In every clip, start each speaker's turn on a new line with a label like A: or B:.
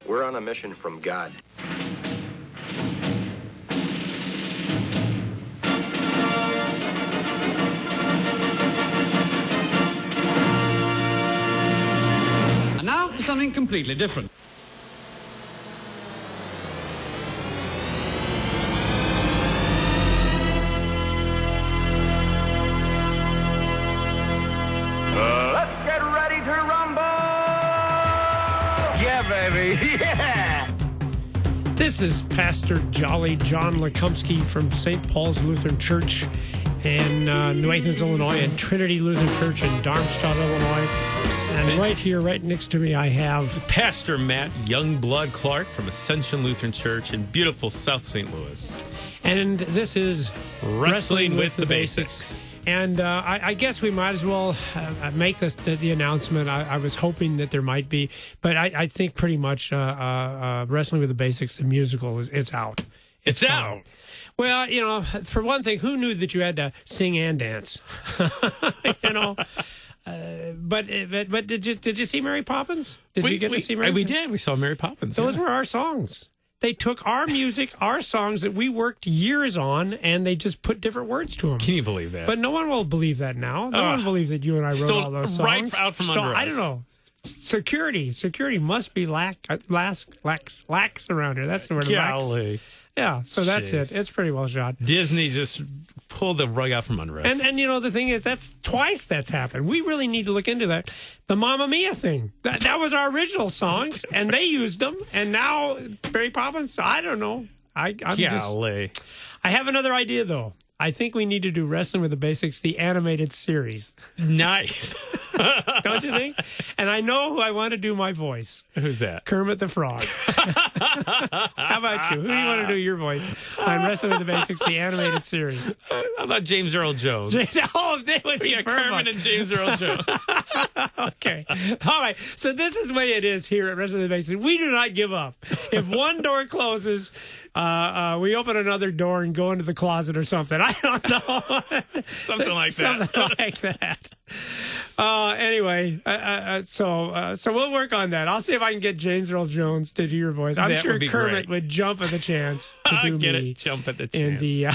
A: We're on a mission from God.
B: And now for something completely different.
C: Let's get ready to rumble! Yeah, baby, yeah!
D: This is Pastor Jolly John Lekumsky from St. Paul's Lutheran Church in New Athens, Illinois, and Trinity Lutheran Church in Darmstadt, Illinois. And right here, right next to me, I have
E: Pastor Matt Youngblood Clark from Ascension Lutheran Church in beautiful South St. Louis.
D: And this is
E: Wrestling with the Basics.
D: And I guess we might as well make this the announcement. I was hoping that there might be, but I think pretty much Wrestling with the Basics, the musical, it's out.
E: It's out.
D: Well, you know, for one thing, who knew that you had to sing and dance? You know. But did you see Mary Poppins? Did you get to see Mary?
E: We did. We saw Mary Poppins.
D: Those were our songs. They took our music, our songs that we worked years on, and they just put different words to them.
E: Can you believe that?
D: But no one will believe that now. No one believes that you and I wrote all those songs.
E: Right out from under us.
D: I don't know. Security must be lax around here. That's the word.
E: Golly.
D: Yeah, so that's it. It's pretty well shot.
E: Disney just pulled the rug out from under us.
D: And you know, the thing is, that's twice that's happened. We really need to look into that. The Mamma Mia thing. That was our original songs, and they used them. And now Mary Poppins, I don't know. I have another idea, though. I think we need to do Wrestling with the Basics, the animated series.
E: Nice.
D: Don't you think? And I know who I want to do my voice.
E: Who's that?
D: Kermit the Frog. How about you? Who do you want to do your voice on Wrestling with the Basics, the animated series?
E: How about James Earl Jones?
D: They would be
E: Kermit and James Earl Jones.
D: Okay. All right. So this is the way it is here at Wrestling with the Basics. We do not give up. If one door closes, we open another door and go into the closet or something. I don't know.
E: Something like that.
D: Something like that. Anyway, so we'll work on that. I'll see if I can get James Earl Jones to do your voice. I'm sure Kermit would jump at the chance to do me.
E: Jump at the chance.
D: In the,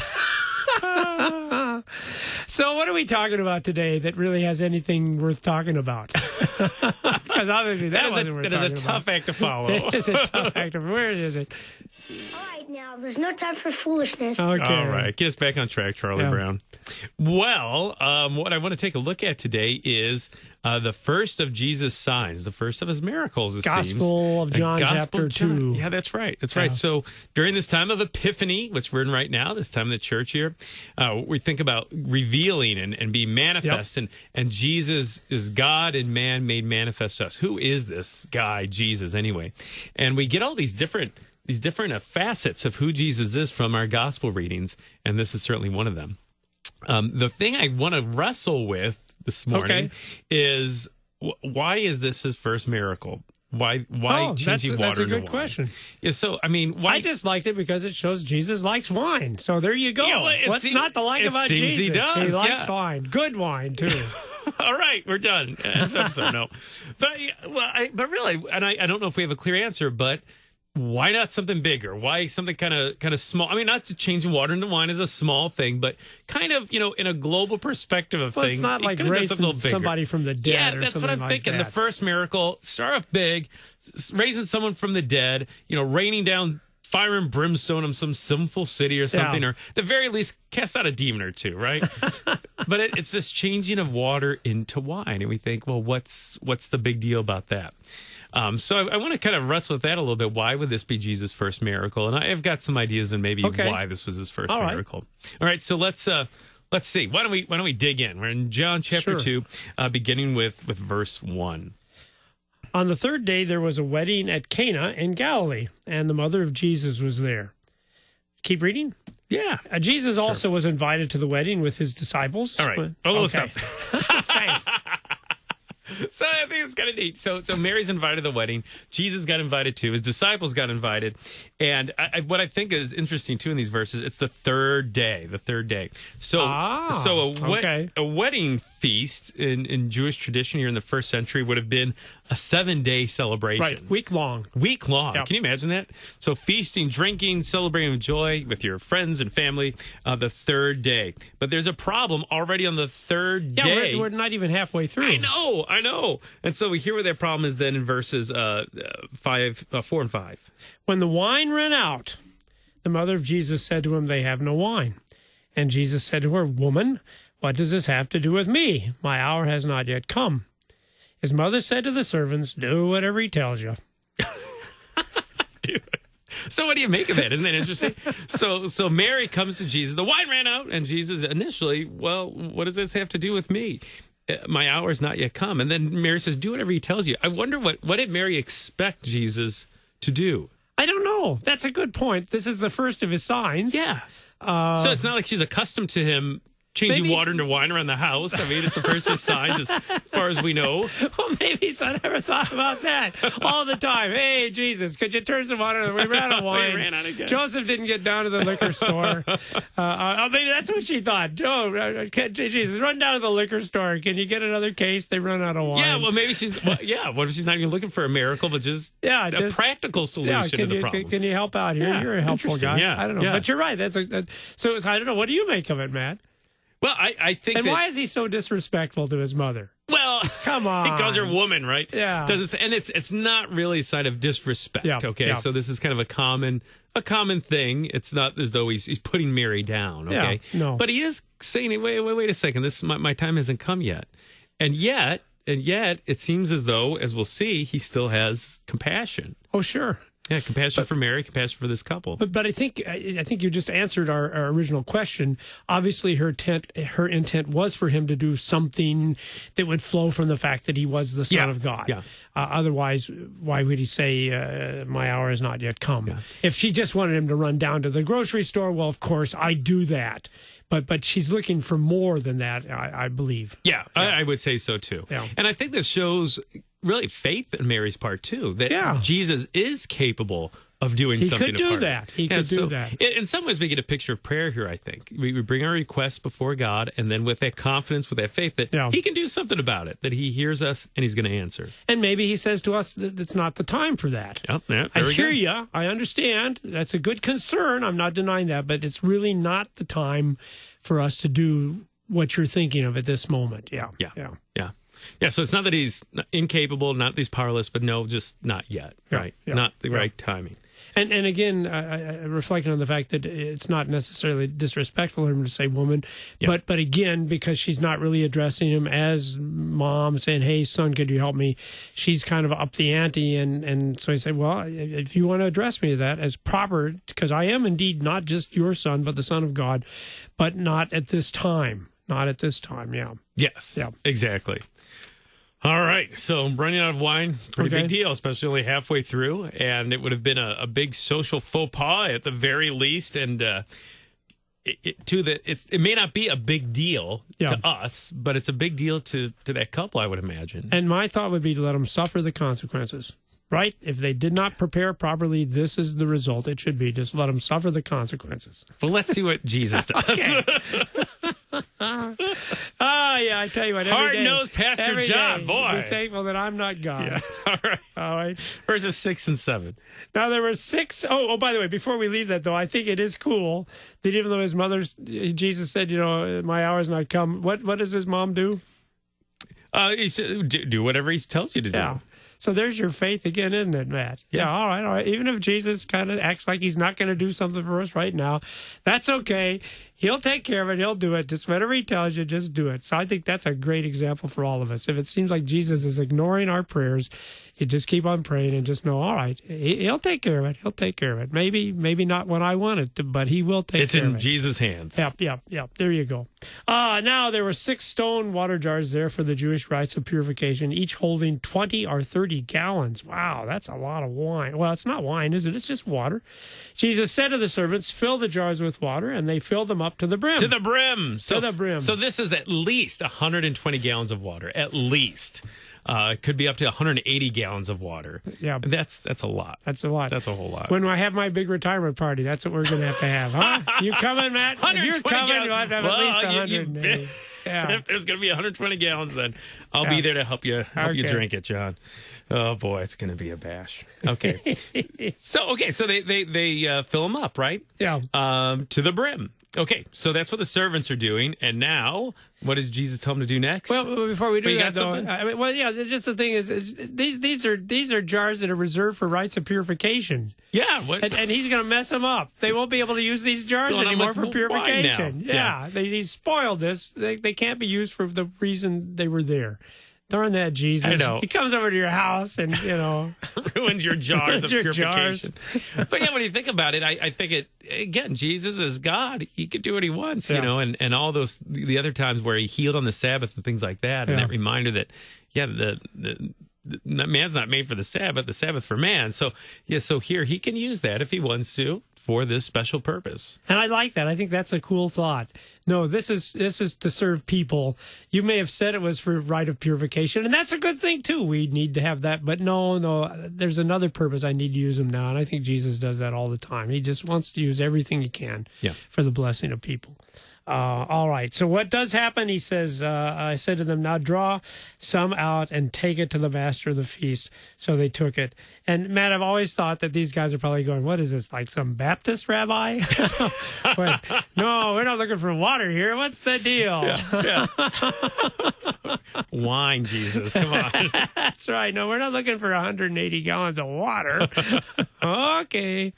D: So what are we talking about today that really has anything worth talking about? Because obviously that is
E: a tough act to follow.
D: It is a tough act. Where is it?
F: All right, now, there's no time for foolishness.
D: Okay.
E: All right. Get us back on track, Charlie Brown. Well, what I want to take a look at today is the first of Jesus' signs, the first of his miracles, it
D: Gospel
E: seems.
D: of John, chapter 2.
E: Yeah, that's right. That's right. So during this time of Epiphany, which we're in right now, this time in the church here, we think about revealing and being manifest.
D: Yep.
E: And Jesus is God and man made manifest to us. Who is this guy, Jesus, anyway? And we get all these different facets of who Jesus is from our gospel readings, and this is certainly one of them. The thing I want to wrestle with this morning is why is this his first miracle? Why changing water into wine?
D: That's a good question.
E: Yeah, so, I mean, why?
D: I just liked it because it shows Jesus likes wine. So there you go.
E: Yeah, well,
D: What's not to like about Jesus?
E: He does.
D: He likes wine. Good wine, too.
E: All right, we're done. No. But really, and I don't know if we have a clear answer, but why not something bigger? Why something kind of small? I mean, not to change water into wine is a small thing, but kind of, in a global perspective of things.
D: It's not like raising somebody from the dead.
E: Yeah, that's what I'm thinking. The first miracle, start off big, raising someone from the dead, raining down fire and brimstone on some sinful city or something, or at the very least, cast out a demon or two, right? But it's this changing of water into wine, and we think, well, what's the big deal about that? So I want to kind of wrestle with that a little bit. Why would this be Jesus' first miracle? And I've got some ideas and maybe why this was his first miracle. All right, so let's see. Why don't we dig in? We're in John chapter 2, beginning with verse 1.
D: On the third day, there was a wedding at Cana in Galilee, and the mother of Jesus was there. Keep reading?
E: Yeah.
D: Jesus also was invited to the wedding with his disciples.
E: All right.
D: Thanks.
E: So I think it's kind of neat. So Mary's invited to the wedding. Jesus got invited too. His disciples got invited. And what I think is interesting too in these verses, it's the third day. So a wedding feast in Jewish tradition here in the first century would have been a 7-day celebration.
D: Right, week long.
E: Week long.
D: Yep.
E: Can you imagine that? So feasting, drinking, celebrating with joy with your friends and family the third day. But there's a problem already on the third day.
D: Yeah, we're not even halfway through.
E: I know. And so we hear what that problem is then in verses 4 and 5.
D: When the wine ran out, the mother of Jesus said to him, "They have no wine." And Jesus said to her, "Woman, what does this have to do with me? My hour has not yet come." His mother said to the servants, "Do whatever he tells you."
E: Dude. So what do you make of that? Isn't that interesting? So Mary comes to Jesus. The wine ran out, and Jesus initially, well, what does this have to do with me? My hour has not yet come. And then Mary says, "Do whatever he tells you." I wonder what did Mary expect Jesus to do?
D: I don't know. That's a good point. This is the first of his signs.
E: Yeah. So it's not like she's accustomed to him changing water into wine around the house. I mean, it's the first of his signs as far as we know.
D: Well, maybe I never thought about that all the time. Hey, Jesus, could you turn some water? We ran out of wine.
E: We ran out again.
D: Joseph didn't get down to the liquor store. Maybe that's what she thought. Joe, Jesus, run down to the liquor store. Can you get another case? They run out of wine.
E: Yeah, well, maybe what if she's not even looking for a miracle, but just a practical solution to the problem?
D: Can you help out here?
E: Yeah,
D: you're a helpful guy.
E: Yeah,
D: I don't know.
E: yeah.
D: But you're right. So I don't know. What do you make of it, Matt?
E: Well, I think
D: and why is he so disrespectful to his mother?
E: Well,
D: come on,
E: he calls her woman, right?
D: Yeah,
E: and it's not really a sign of disrespect.
D: Yeah,
E: okay,
D: yeah.
E: So this is kind of a common thing. It's not as though he's putting Mary down. Okay,
D: yeah, no,
E: but he is saying, wait a second, my time hasn't come yet, and yet it seems as though, as we'll see, he still has compassion.
D: Oh, sure.
E: Yeah, compassion for Mary, compassion for this couple.
D: But I think you just answered our original question. Obviously, her intent was for him to do something that would flow from the fact that he was the Son of God.
E: Yeah.
D: Otherwise, why would he say, "My hour has not yet come"? Yeah. If she just wanted him to run down to the grocery store, well, of course, I do that. But she's looking for more than that, I believe.
E: Yeah, I would say so too. Yeah. And I think this shows really faith in Mary's part too, that Jesus is capable of doing something.
D: He could do that. He could do that.
E: In some ways, we get a picture of prayer here, I think. We bring our requests before God, and then with that confidence, with that faith that he can do something about it, that he hears us and he's going to answer.
D: And maybe he says to us that it's not the time for that.
E: Yep,
D: I hear you. I understand. That's a good concern. I'm not denying that, but it's really not the time for us to do what you're thinking of at this moment. Yeah.
E: Yeah, so it's not that he's incapable, not that he's powerless, but no, just not yet, right? Yeah, not the right timing.
D: And again, reflecting on the fact that it's not necessarily disrespectful of him to say woman, but again, because she's not really addressing him as mom, saying, "Hey, son, could you help me?" She's kind of up the ante, and so he said, "Well, if you want to address me that as proper, because I am indeed not just your son, but the Son of God, but not at this time." Not at this time, yeah.
E: Yes, exactly. All right, so running out of wine, pretty big deal, especially only halfway through, and it would have been a big social faux pas at the very least, and it may not be a big deal to us, but it's a big deal to that couple, I would imagine.
D: And my thought would be to let them suffer the consequences. Right? If they did not prepare properly, this is the result. It should be just let them suffer the consequences.
E: Well, let's see what Jesus does.
D: I tell you what.
E: Hard-nosed Pastor John, boy.
D: Be thankful that I'm not God.
E: Yeah. All right. Verses 6 and 7.
D: Now, there were 6. Oh, by the way, before we leave that, though, I think it is cool that even though Jesus said, my hour's not come, what does his mom do?
E: He said, do whatever he tells you to do.
D: Yeah. So there's your faith again, isn't it, Matt? Yeah, all right. Even if Jesus kind of acts like he's not going to do something for us right now, that's okay. He'll take care of it. He'll do it. Just whatever he tells you, just do it. So I think that's a great example for all of us. If it seems like Jesus is ignoring our prayers, you just keep on praying and just know, all right, he'll take care of it. He'll take care of it. Maybe not when I want it to, but he will take care of it.
E: It's in Jesus' hands.
D: Yep. There you go. Now, there were 6 stone water jars there for the Jewish rites of purification, each holding 20 or 30 gallons. Wow, that's a lot of wine. Well, it's not wine, is it? It's just water. Jesus said to the servants, fill the jars with water, and they filled them up to the brim.
E: To the brim.
D: To the brim.
E: So this is at least 120 gallons of water, at least. It could be up to 180 gallons of water.
D: Yeah.
E: That's a lot.
D: That's a lot.
E: That's a whole lot.
D: When I have my big retirement party, that's what we're going to have, huh? You coming, Matt? If you're coming, you'll have to have at least 180. Yeah.
E: If there's going to be 120 gallons, then I'll be there to help you drink it, John. Oh boy, it's going to be a bash. Okay. So they fill them up, right?
D: Yeah.
E: To the brim. Okay, so that's what the servants are doing, and now what does Jesus tell them to do next?
D: Well, before we do
E: you
D: that,
E: got
D: though,
E: something?
D: I mean, well, yeah, just the thing is these are jars that are reserved for rites of purification.
E: Yeah, what?
D: And he's going to mess them up. They won't be able to use these jars
E: Filling 'em
D: anymore
E: with
D: for
E: wine
D: purification.
E: now.
D: Yeah, he spoiled this. They can't be used for the reason they were there. Darn that, Jesus.
E: I know.
D: He comes over to your house and,
E: Ruins your jars of
D: Your
E: purification. But yeah, when you think about it, I think again, Jesus is God. He can do what he wants, and all those, the other times where he healed on the Sabbath and things like that. And that reminder that, the man's not made for the Sabbath for man. So, so here he can use that if he wants to for this special purpose.
D: And I like that. I think that's a cool thought. No, this is to serve people. You may have said it was for rite of purification, and that's a good thing too. We need to have that, but no, there's another purpose. I need to use them now, and I think Jesus does that all the time. He just wants to use everything he can for the blessing of people. All right. So what does happen? He says, I said to them, now draw some out and take it to the master of the feast. So they took it. And Matt, I've always thought that these guys are probably going, what is this, like some Baptist rabbi? Wait, no, we're not looking for water here. What's the deal?
E: Wine, Jesus. Come on.
D: That's right. No, we're not looking for 180 gallons of water. Okay.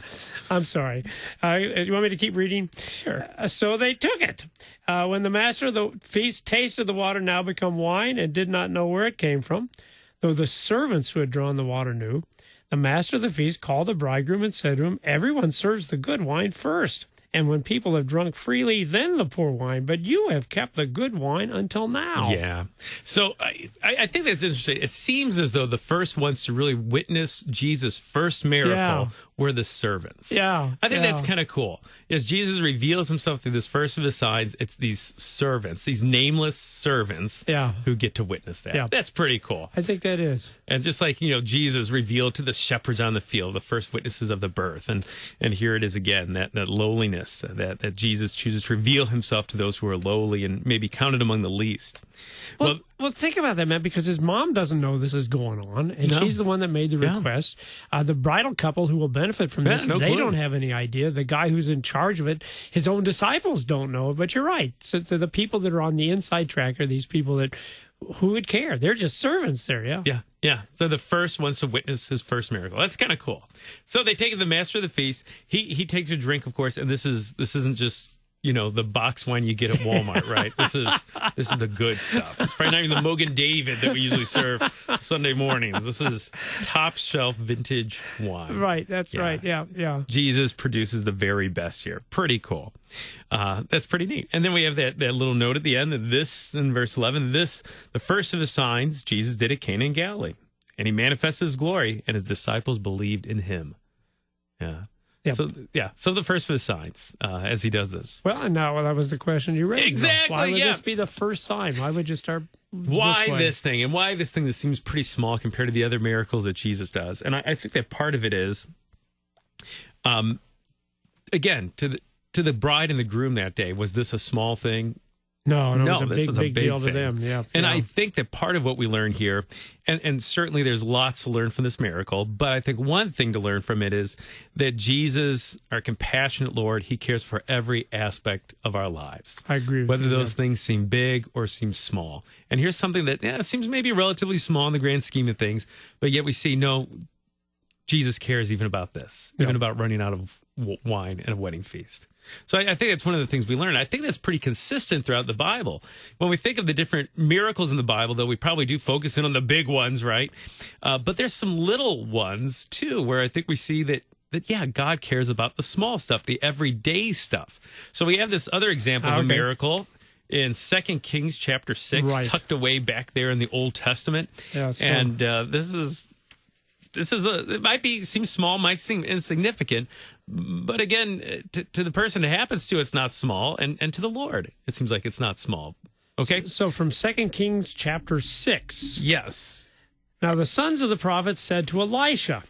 D: I'm sorry. You want me to keep reading?
E: Sure.
D: So they took it. When the master of the feast tasted the water now become wine and did not know where it came from, though the servants who had drawn the water knew, the master of the feast called the bridegroom and said to him, everyone serves the good wine first, and when people have drunk freely, then the poor wine. But you have kept the good wine until now.
E: Yeah. So I think that's interesting. It seems as though the first ones to really witness Jesus' first miracle were the servants.
D: Yeah.
E: I think that's kind of cool. As Jesus reveals himself through this first of his signs, it's these servants, these nameless servants who get to witness that.
D: Yeah.
E: That's pretty cool.
D: I think that is.
E: And just like, Jesus revealed to the shepherds on the field, the first witnesses of the birth. And here it is again, that lowliness, that Jesus chooses to reveal himself to those who are lowly and maybe counted among the least.
D: Well, think about that, man, because his mom doesn't know this is going on, and she's the one that made the request. The bridal couple who will benefit from this, they don't have any idea. The guy who's in charge of it, his own disciples don't know. But you're right. So the people that are on the inside track are these people who would care. They're just servants there,
E: Yeah. So the first ones to witness his first miracle. That's kind of cool. So they take it to the master of the feast. He takes a drink, of course, and this isn't just the box wine you get at Walmart, right? This is the good stuff. It's probably not even the Mogan David that we usually serve Sunday mornings. This is top shelf vintage wine.
D: Right. That's right. Yeah.
E: Jesus produces the very best here. Pretty cool. That's pretty neat. And then we have that little note at the end that this, in verse 11, the first of his signs Jesus did at Cana in Galilee. And he manifested his glory, and his disciples believed in him. Yeah.
D: Yep.
E: So the first of the signs as he does this.
D: Well, and now that was the question you raised.
E: Exactly.
D: Why would this be the first sign? Why would you start?
E: Why this thing? And why this thing that seems pretty small compared to the other miracles that Jesus does? And I think that part of it is, again, to the bride and the groom that day, was this a small thing?
D: No, it was a
E: this was
D: big deal
E: thing
D: to them. Yeah.
E: And I think that part of what we learn here, and certainly there's lots to learn from this miracle, but I think one thing to learn from it is that Jesus, our compassionate Lord, he cares for every aspect of our lives.
D: I agree with
E: whether
D: you,
E: those things seem big or seem small. And here's something that seems maybe relatively small in the grand scheme of things, but yet we see, no, Jesus cares even about this, even about running out of wine at a wedding feast. So I think that's one of the things we learn. I think that's pretty consistent throughout the Bible. When we think of the different miracles in the Bible, though, we probably do focus in on the big ones, right? But there's some little ones, too, where I think we see that God cares about the small stuff, the everyday stuff. So we have this other example of a miracle in 2 Kings chapter 6, tucked away back there in the Old Testament. Yeah, and this is it might seem small, might seem insignificant, but again, to the person it happens to, it's not small, and to the Lord, it seems like it's not small. Okay?
D: So from 2 Kings chapter 6.
E: Yes.
D: Now the sons of the prophets said to Elisha,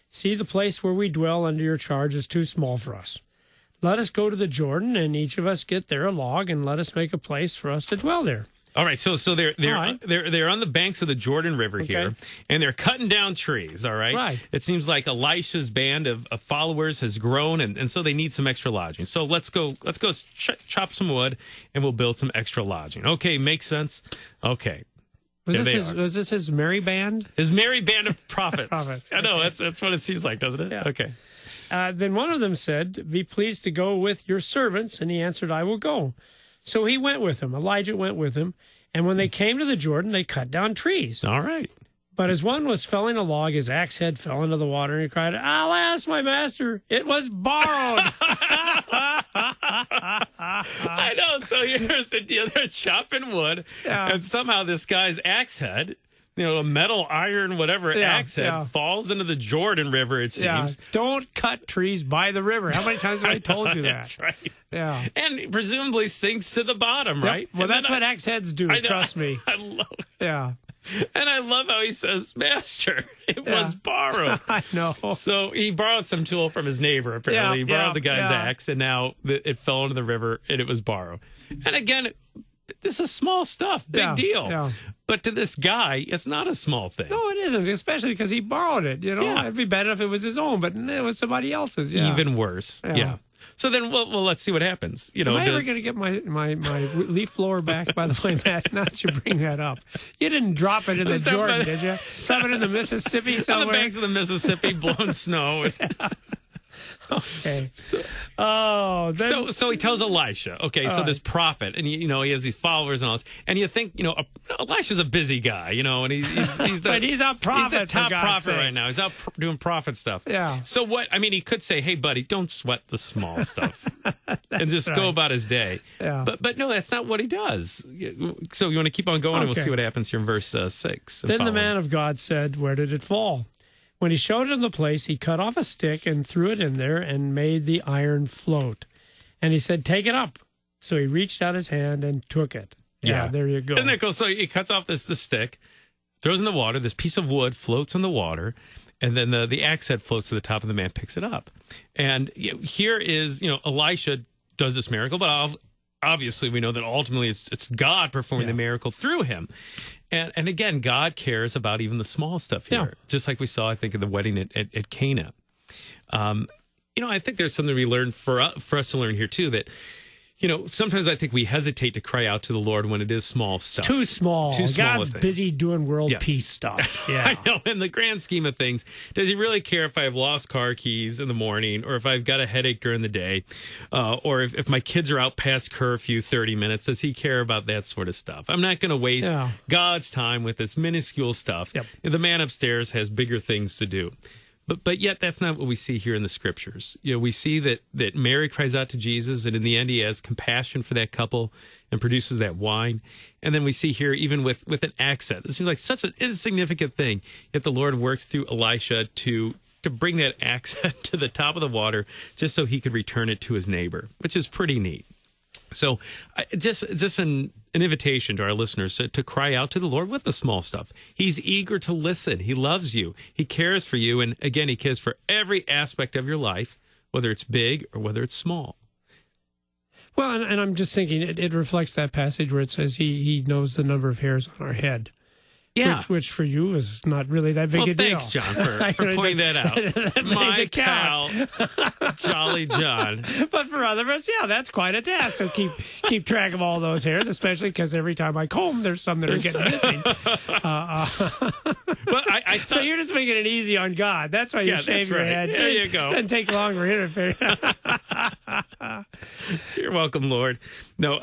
D: see, the place where we dwell under your charge is too small for us. let us go to the Jordan, and each of us get there a log, and let us make a place for us to dwell there.
E: All right, so they're
D: right.
E: they're on the banks of the Jordan River here, and they're cutting down trees. All right,
D: Right.
E: It seems like Elisha's band of followers has grown, and so they need some extra lodging. So let's go chop some wood, and we'll build some extra lodging. Okay, makes sense. Okay.
D: Was this his merry band?
E: His merry band of prophets.
D: Prophets,
E: I know, that's what it seems like, doesn't it?
D: Yeah.
E: Okay.
D: Then one of them said, "Be pleased to go with your servants." And he answered, "I will go." So he went with him. Elijah went with him. And when they came to the Jordan, they cut down trees.
E: All right.
D: But as one was felling a log, his axe head fell into the water, and he cried, "Alas, my master, it was borrowed."
E: I know. So here's the deal. They're chopping wood, and somehow this guy's axe head, a metal, iron, whatever axe head falls into the Jordan River, it seems.
D: Yeah. Don't cut trees by the river. How many times have I told you that?
E: That's right.
D: Yeah.
E: And presumably sinks to the bottom, right?
D: Well,
E: And
D: that's what axe heads do, trust me.
E: I love it.
D: Yeah.
E: And I love how he says, "Master, it was borrowed."
D: I know.
E: So he borrowed some tool from his neighbor, apparently. He borrowed the guy's axe, and now it fell into the river, and it was borrowed. And again, this is small stuff. Big deal.
D: Yeah.
E: But to this guy, it's not a small thing.
D: No, it isn't, especially because he borrowed it.
E: Yeah.
D: It'd be better if it was his own, but it was somebody else's. Yeah.
E: Even worse. Yeah. So then, well, let's see what happens.
D: Am I ever going to get my leaf blower back, by the way, Matt? Now that you bring that up. You didn't drop it in the Jordan, did you? Stuff it in the Mississippi somewhere?
E: On the banks of the Mississippi, blowing snow.
D: Okay. So
E: he tells Elisha, so this prophet, and he has these followers and all this, and you think, Elisha's a busy guy, and he's
D: but he's a prophet.
E: He's the top prophet
D: sake.
E: right now. He's out doing prophet stuff.
D: Yeah.
E: So what? I mean, he could say, "Hey, buddy, don't sweat the small stuff," and just go about his day.
D: Yeah.
E: But no, that's not what he does. So you want to keep on going, and we'll see what happens here in verse 6.
D: Then the man of God said, "Where did it fall?" When he showed him the place, he cut off a stick and threw it in there and made the iron float. And he said, "Take it up." So he reached out his hand and took it. Yeah, there you go.
E: Isn't that cool? So he cuts off the stick, throws it in the water. This piece of wood floats in the water, and then the axe head floats to the top, and the man picks it up. And here is, Elisha does this miracle, but obviously we know that ultimately it's God performing the miracle through him. And again, God cares about even the small stuff here, just like we saw, I think, in the wedding at Cana. I think there's something we learn for us to learn here, too, that, sometimes I think we hesitate to cry out to the Lord when it is small stuff.
D: Too small. God's
E: thing.
D: busy doing world peace stuff. Yeah.
E: I know. In the grand scheme of things, does he really care if I have lost car keys in the morning, or if I've got a headache during the day, or if my kids are out past curfew 30 minutes? Does he care about that sort of stuff? I'm not going to waste God's time with this minuscule stuff.
D: Yep.
E: The man upstairs has bigger things to do. But yet that's not what we see here in the scriptures. We see that Mary cries out to Jesus, and in the end he has compassion for that couple and produces that wine. And then we see here, even with an axe head, it seems like such an insignificant thing, yet the Lord works through Elisha to bring that axe head to the top of the water just so he could return it to his neighbor, which is pretty neat. So just an invitation to our listeners to cry out to the Lord with the small stuff. He's eager to listen. He loves you. He cares for you. And again, he cares for every aspect of your life, whether it's big or whether it's small.
D: Well, and I'm just thinking it reflects that passage where it says he knows the number of hairs on our head.
E: Yeah.
D: Which for you is not really that big a deal.
E: Thanks, John, for pointing that out. My pal, Jolly John.
D: But for other of us, that's quite a task. So keep track of all those hairs, especially because every time I comb, there's some that are getting missing.
E: But
D: so you're just making it easy on God. That's why you shave your head.
E: There you go.
D: And take longer interfere.
E: You're welcome, Lord. No,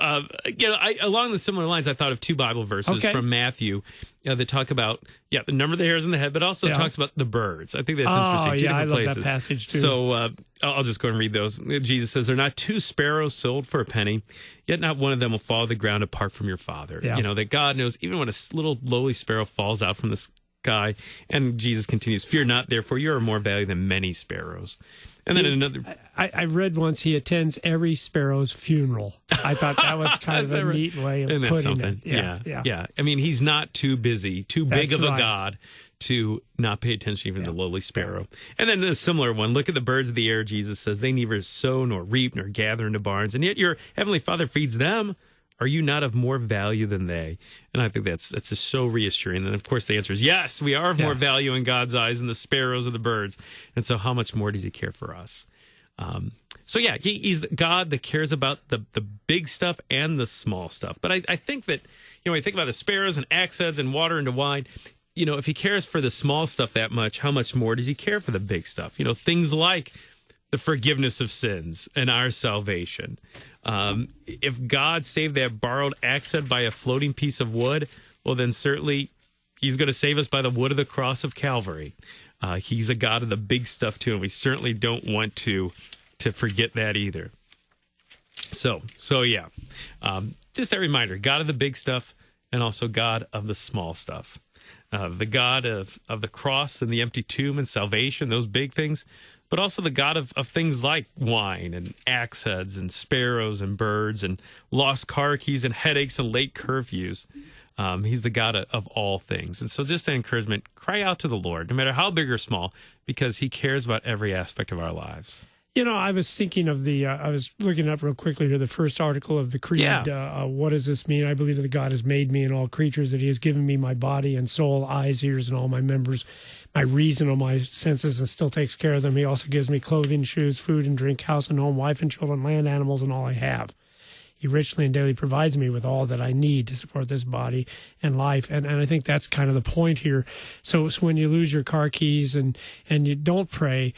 E: along the similar lines, I thought of two Bible verses from Matthew. That talk about the number of the hairs on the head, but also talks about the birds. I think that's interesting. Two different
D: I love
E: places.
D: that passage too.
E: So I'll just go and read those. Jesus says, "There are not 2 sparrows sold for a penny, yet not one of them will fall to the ground apart from your Father." That God knows even when a little lowly sparrow falls out from the sky. And Jesus continues, "Fear not, therefore you are more valuable than many sparrows." And then another...
D: I read once he attends every sparrow's funeral. I thought that was kind of a neat way of putting it.
E: Yeah. I mean, he's not too busy, too big of a God to not pay attention even to the lowly sparrow. And then a similar one, look at the birds of the air, Jesus says, they neither sow nor reap nor gather into barns, and yet your heavenly Father feeds them. Are you not of more value than they? And I think that's just so reassuring. And of course the answer is yes, we are of more value in God's eyes than the sparrows or the birds. And so how much more does he care for us? So yeah, he's God that cares about the big stuff and the small stuff. But I think that, when you think about the sparrows and axe heads and water into wine, if he cares for the small stuff that much, how much more does he care for the big stuff? Things like the forgiveness of sins and our salvation. If God saved that borrowed axe head by a floating piece of wood, well, then certainly he's going to save us by the wood of the cross of Calvary. He's a God of the big stuff too, and we certainly don't want to forget that either. So yeah, just a reminder: God of the big stuff, and also God of the small stuff. The God of the cross and the empty tomb and salvation, those big things, but also the God of things like wine and axe heads and sparrows and birds and lost car keys and headaches and late curfews. He's the God of all things. And so just an encouragement, cry out to the Lord, no matter how big or small, because he cares about every aspect of our lives.
D: I was thinking of I was looking up real quickly to the first article of the Creed.
E: Yeah.
D: What does this mean? I believe that God has made me and all creatures, that he has given me my body and soul, eyes, ears, and all my members, my reason, all my senses, and still takes care of them. He also gives me clothing, shoes, food and drink, house and home, wife and children, land, animals, and all I have. He richly and daily provides me with all that I need to support this body and life. And I think that's kind of the point here. So when you lose your car keys and you don't pray,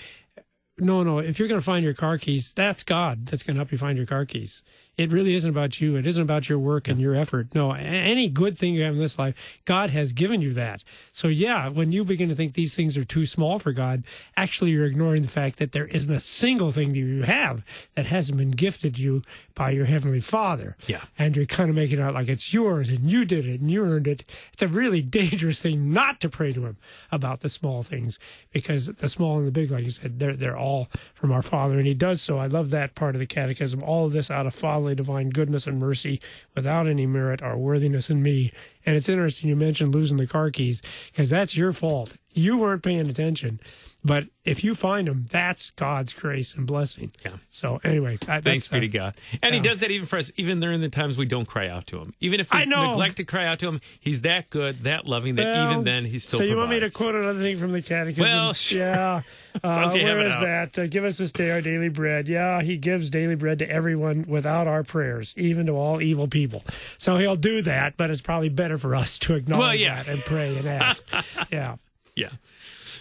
D: no, if you're going to find your car keys, that's God that's going to help you find your car keys. It really isn't about you. It isn't about your work and your effort. No, any good thing you have in this life, God has given you that. So yeah, when you begin to think these things are too small for God, actually you're ignoring the fact that there isn't a single thing that you have that hasn't been gifted you by your Heavenly Father.
E: Yeah.
D: And you're kind of making it out like it's yours and you did it and you earned it. It's a really dangerous thing not to pray to him about the small things, because the small and the big, like you said, they're all from our Father. And he does so. I love that part of the catechism. All of this out of fatherly divine goodness and mercy, without any merit or worthiness in me. And it's interesting you mentioned losing the car keys, because that's your fault. You weren't paying attention. But if you find them, that's God's grace and blessing. Yeah. So anyway,
E: thanks be to God. And he does that even for us, even during the times we don't cry out to him. Even if we neglect to cry out to him, he's that good, that loving, that even then he still provides.
D: You want me to quote another thing from the catechism?
E: Well, sure.
D: Yeah. Where is that? Give us this day our daily bread. Yeah, he gives daily bread to everyone without our prayers, even to all evil people. So he'll do that, but it's probably better for us to acknowledge that and pray and ask. Yeah.
E: Yeah.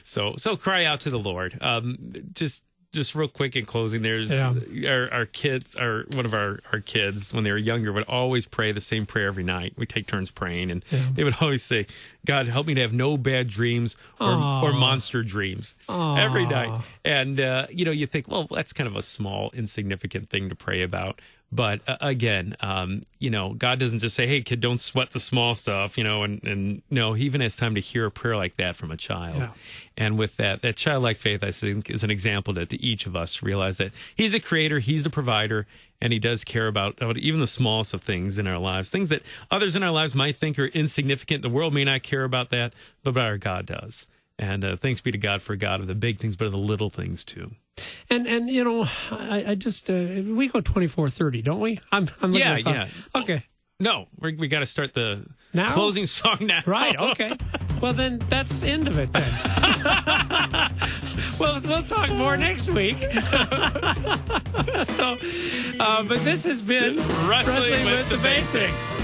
E: So cry out to the Lord. Just real quick in closing, there's our kids, one of our kids when they were younger would always pray the same prayer every night. We take turns praying, and they would always say, "God, help me to have no bad dreams or monster dreams every night." And you think, well, that's kind of a small, insignificant thing to pray about. But again, God doesn't just say, "Hey, kid, don't sweat the small stuff," and no, he even has time to hear a prayer like that from a child. Yeah. And with that childlike faith, I think, is an example to each of us to realize that he's the creator, he's the provider, and he does care about even the smallest of things in our lives, things that others in our lives might think are insignificant. The world may not care about that, but our God does. And thanks be to God for God of the big things, but of the little things too.
D: And I just we go 24:30, don't we? I'm looking at the clock. Okay.
E: No, we got to start the
D: now?
E: Closing song now.
D: Right. Okay. Well, then that's the end of it. Then. Well, we'll talk more next week. So, but this has been
E: Wrestling with the Basics.